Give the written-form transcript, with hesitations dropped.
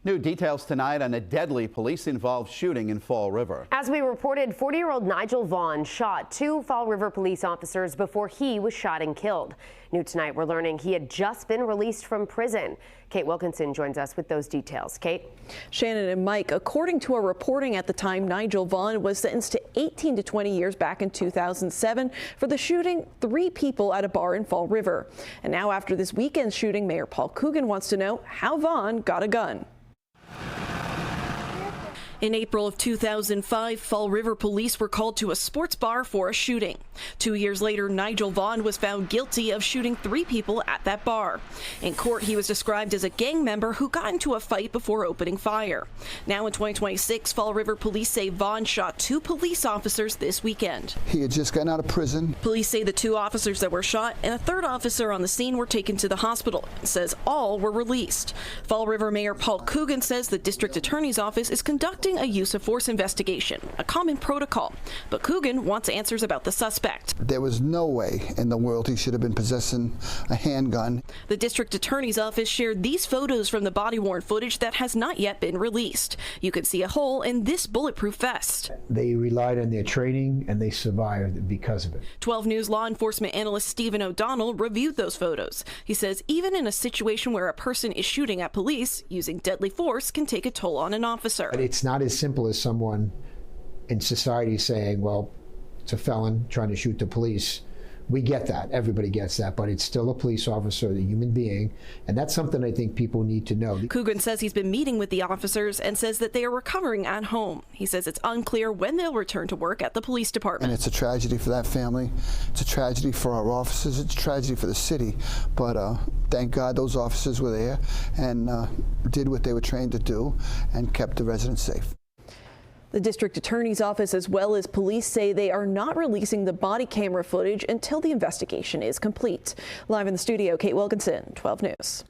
New details tonight on a deadly police-involved shooting in Fall River. As we reported, 40-year-old Nigel Vaughn shot 2 Fall River police officers before he was shot and killed. New tonight, we're learning he had just been released from prison. Kate Wilkinson joins us with those details. Kate? Shannon and Mike, according to our reporting at the time, Nigel Vaughn was sentenced to 18 to 20 years back in 2007 for the shooting 3 people at a bar in Fall River. And now after this weekend's shooting, Mayor Paul Coogan wants to know how Vaughn got a gun. In April of 2005, Fall River police were called to a sports bar for a shooting. 2 years later, Nigel Vaughn was found guilty of shooting 3 people at that bar. In court, he was described as a gang member who got into a fight before opening fire. Now in 2026, Fall River police say Vaughn shot 2 police officers this weekend. He had just gotten out of prison. Police say the 2 officers that were shot and a 3rd officer on the scene were taken to the hospital and says all were released. Fall River Mayor Paul Coogan says the district attorney's office is conducting a use of force investigation, a common protocol. But Coogan wants answers about the suspect. There was no way in the world he should have been possessing a handgun. The district attorney's office shared these photos from the body-worn footage that has not yet been released. You can see a hole in this bulletproof vest. They relied on their training and they survived because of it. 12 News law enforcement analyst Stephen O'Donnell reviewed those photos. He says even in a situation where a person is shooting at police, using deadly force can take a toll on an officer. But it's not as simple as someone in society saying, well, it's a felon trying to shoot the police. We get that. Everybody gets that. But it's still a police officer, a human being. And that's something I think people need to know. Coogan says he's been meeting with the officers and says that they are recovering at home. He says it's unclear when they'll return to work at the police department. And it's a tragedy for that family. It's a tragedy for our officers. It's a tragedy for the city. But thank God those officers were there and did what they were trained to do and kept the residents safe. The district attorney's office as well as police say they are not releasing the body camera footage until the investigation is complete. Live in the studio, Kate Wilkinson, 12 News.